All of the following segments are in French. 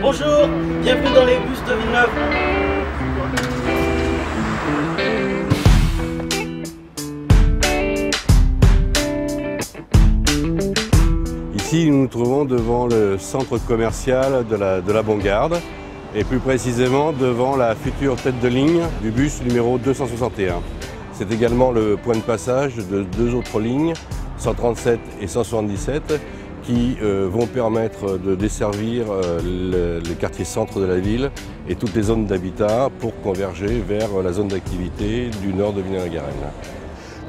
Bonjour, bienvenue dans les bus de Villeneuve. Ici, nous nous trouvons devant le centre commercial de la Bongarde et plus précisément devant la future tête de ligne du bus numéro 261. C'est également le point de passage de deux autres lignes, 137 et 177, qui vont permettre de desservir les quartiers centre de la ville et toutes les zones d'habitat pour converger vers la zone d'activité du nord de Villeneuve-la-Garenne.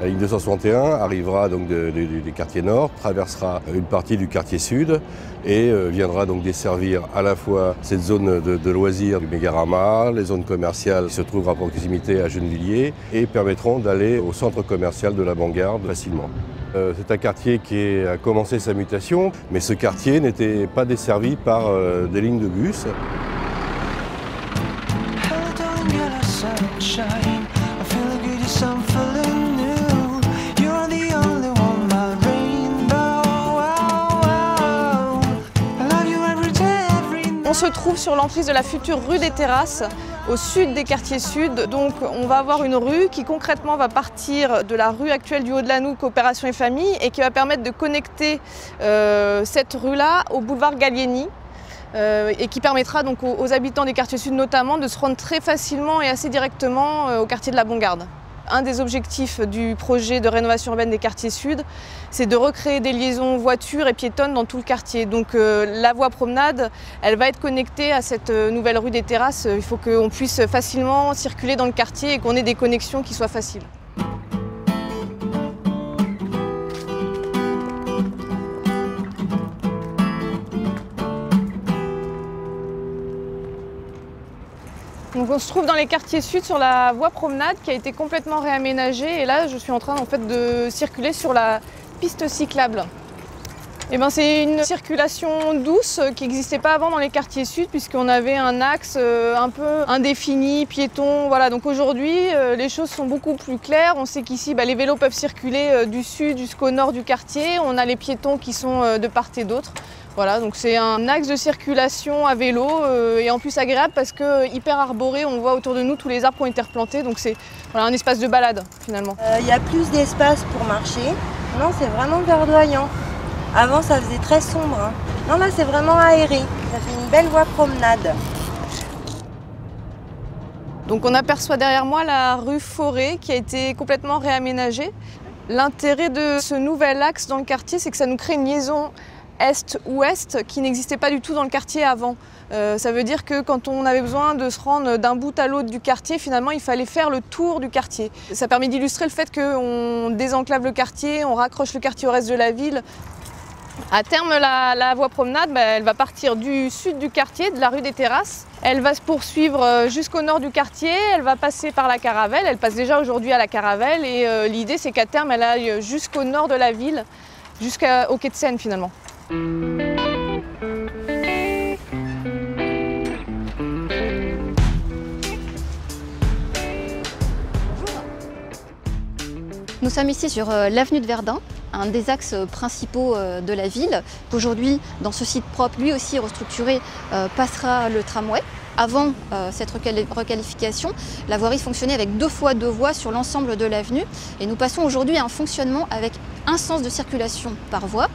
La ligne 261 arrivera donc des quartiers nord, traversera une partie du quartier sud et viendra donc desservir à la fois cette zone de loisirs du Mégarama, les zones commerciales qui se trouvent à proximité à Gennevilliers et permettront d'aller au centre commercial de la Bongarde facilement. C'est un quartier qui a commencé sa mutation, mais ce quartier n'était pas desservi par des lignes de bus. On se trouve sur l'emprise de la future rue des Terrasses, au sud des quartiers sud. Donc on va avoir une rue qui concrètement va partir de la rue actuelle du Haut-de-la-Noue, Coopération et Famille, et qui va permettre de connecter cette rue-là au boulevard Gallieni. Et qui permettra donc aux habitants des quartiers sud notamment de se rendre très facilement et assez directement au quartier de la Bongarde. Un des objectifs du projet de rénovation urbaine des quartiers sud, c'est de recréer des liaisons voitures et piétonnes dans tout le quartier. Donc la voie promenade, elle va être connectée à cette nouvelle rue des Terrasses. Il faut qu'on puisse facilement circuler dans le quartier et qu'on ait des connexions qui soient faciles. Donc on se trouve dans les quartiers sud sur la voie promenade qui a été complètement réaménagée et là je suis en train de circuler sur la piste cyclable. C'est une circulation douce qui n'existait pas avant dans les quartiers sud puisqu'on avait un axe un peu indéfini, piéton. Voilà. Donc aujourd'hui les choses sont beaucoup plus claires. On sait qu'ici les vélos peuvent circuler du sud jusqu'au nord du quartier. On a les piétons qui sont de part et d'autre. Voilà, donc c'est un axe de circulation à vélo et en plus agréable parce que hyper arboré, on voit autour de nous tous les arbres qui ont été replantés, donc c'est un espace de balade finalement. Il y a plus d'espace pour marcher. Non, c'est vraiment verdoyant. Avant ça faisait très sombre. Hein. Non, là c'est vraiment aéré. Ça fait une belle voie promenade. Donc on aperçoit derrière moi la rue Forêt qui a été complètement réaménagée. L'intérêt de ce nouvel axe dans le quartier, c'est que ça nous crée une liaison est-ouest qui n'existait pas du tout dans le quartier avant. Ça veut dire que quand on avait besoin de se rendre d'un bout à l'autre du quartier, finalement il fallait faire le tour du quartier. Ça permet d'illustrer le fait qu'on désenclave le quartier, on raccroche le quartier au reste de la ville. À terme, la voie promenade, elle va partir du sud du quartier, de la rue des Terrasses. Elle va se poursuivre jusqu'au nord du quartier, elle va passer par la Caravelle, elle passe déjà aujourd'hui à la Caravelle et l'idée c'est qu'à terme elle aille jusqu'au nord de la ville, jusqu'au quai de Seine finalement. Nous sommes ici sur l'avenue de Verdun, un des axes principaux de la ville. Aujourd'hui, dans ce site propre, lui aussi restructuré, passera le tramway. Avant cette requalification, la voirie fonctionnait avec 2 fois 2 voies sur l'ensemble de l'avenue et nous passons aujourd'hui à un fonctionnement avec un sens de circulation par voie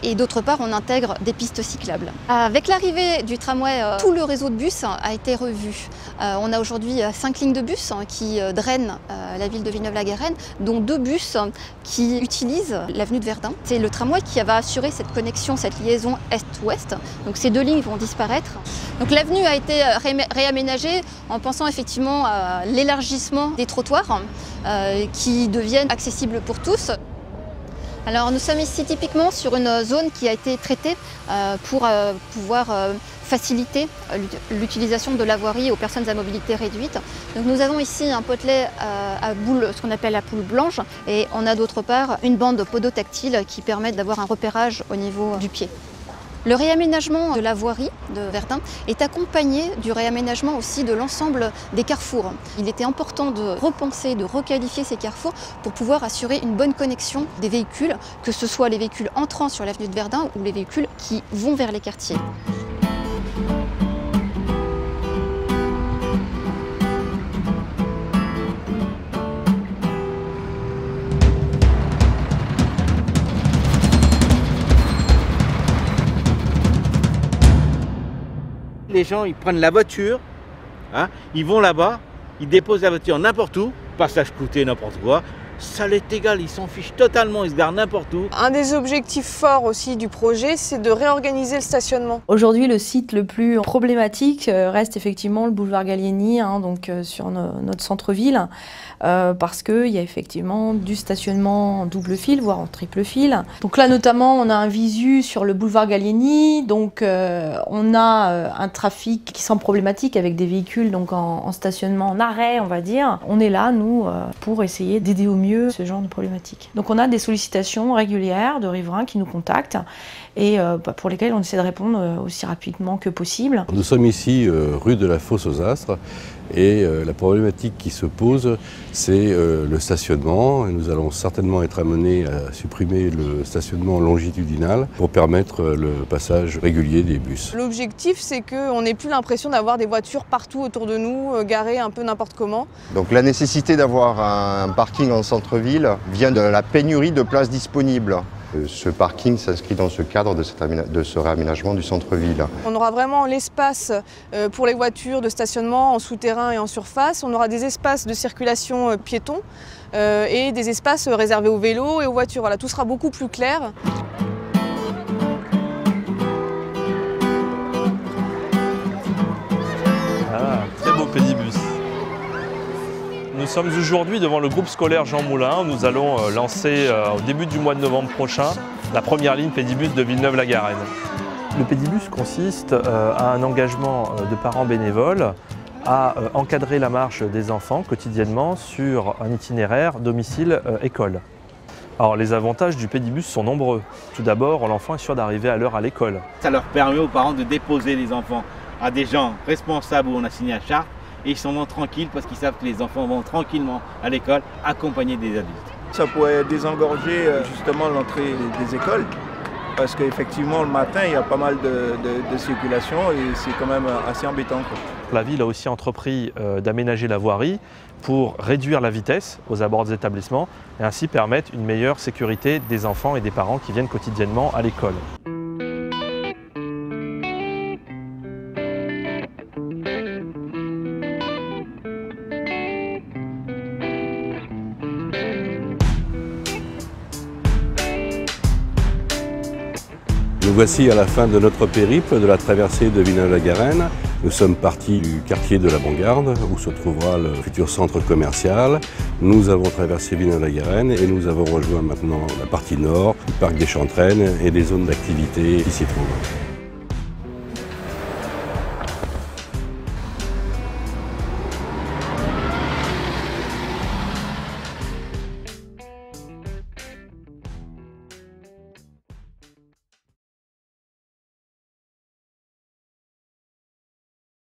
et d'autre part on intègre des pistes cyclables. Avec l'arrivée du tramway, tout le réseau de bus a été revu. On a aujourd'hui 5 lignes de bus qui drainent la ville de Villeneuve-la-Garenne, dont 2 bus qui utilisent l'avenue de Verdun. C'est le tramway qui va assurer cette connexion, cette liaison est-ouest. Donc ces 2 lignes vont disparaître. Donc l'avenue a été réaménagée en pensant effectivement à l'élargissement des trottoirs qui deviennent accessibles pour tous. Alors nous sommes ici typiquement sur une zone qui a été traitée pour pouvoir faciliter l'utilisation de la voirie aux personnes à mobilité réduite. Donc nous avons ici un potelet à boule, ce qu'on appelle la poule blanche, et on a d'autre part une bande podotactile qui permet d'avoir un repérage au niveau du pied. Le réaménagement de la voirie de Verdun est accompagné du réaménagement aussi de l'ensemble des carrefours. Il était important de repenser, de requalifier ces carrefours pour pouvoir assurer une bonne connexion des véhicules, que ce soit les véhicules entrant sur l'avenue de Verdun ou les véhicules qui vont vers les quartiers. les gens ils prennent la voiture, hein, ils vont là-bas, ils déposent la voiture n'importe où, passage coûté, n'importe quoi. Ça l'est égal, ils s'en fichent totalement, ils se garent n'importe où. Un des objectifs forts aussi du projet, c'est de réorganiser le stationnement. Aujourd'hui, le site le plus problématique reste effectivement le boulevard Gallieni, donc sur notre centre-ville, parce qu'il y a effectivement du stationnement en double fil, voire en triple fil. Donc là, notamment, on a un visu sur le boulevard Gallieni, donc on a un trafic qui semble problématique avec des véhicules donc en stationnement en arrêt, on va dire. On est là, nous, pour essayer d'aider au mieux ce genre de problématique. Donc on a des sollicitations régulières de riverains qui nous contactent et pour lesquels on essaie de répondre aussi rapidement que possible. Nous sommes ici rue de la Fosse aux Astres et la problématique qui se pose, c'est le stationnement. Et nous allons certainement être amenés à supprimer le stationnement longitudinal pour permettre le passage régulier des bus. L'objectif, c'est qu'on n'ait plus l'impression d'avoir des voitures partout autour de nous, garées un peu n'importe comment. Donc la nécessité d'avoir un parking en centre-ville vient de la pénurie de places disponibles. Ce parking s'inscrit dans ce cadre de ce réaménagement du centre-ville. On aura vraiment l'espace pour les voitures de stationnement en souterrain et en surface. On aura des espaces de circulation piétons et des espaces réservés aux vélos et aux voitures. Voilà, tout sera beaucoup plus clair. Ah, très beau pédibus. Nous sommes aujourd'hui devant le groupe scolaire Jean Moulin. Nous allons lancer au début du mois de novembre prochain la première ligne pédibus de Villeneuve-la-Garenne. Le pédibus consiste à un engagement de parents bénévoles à encadrer la marche des enfants quotidiennement sur un itinéraire domicile-école. Alors les avantages du pédibus sont nombreux. Tout d'abord, l'enfant est sûr d'arriver à l'heure à l'école. Ça leur permet aux parents de déposer les enfants à des gens responsables où on a signé la charte. Et ils sont tranquilles parce qu'ils savent que les enfants vont tranquillement à l'école accompagnés des adultes. Ça pourrait désengorger justement l'entrée des écoles parce qu'effectivement le matin il y a pas mal de circulation et c'est quand même assez embêtant, quoi. La ville a aussi entrepris d'aménager la voirie pour réduire la vitesse aux abords des établissements et ainsi permettre une meilleure sécurité des enfants et des parents qui viennent quotidiennement à l'école. Nous voici à la fin de notre périple de la traversée de Villeneuve-la-Garenne. Nous sommes partis du quartier de la Bangarde où se trouvera le futur centre commercial. Nous avons traversé Villeneuve-la-Garenne et nous avons rejoint maintenant la partie nord du parc des Chantraines et des zones d'activité qui s'y trouvent.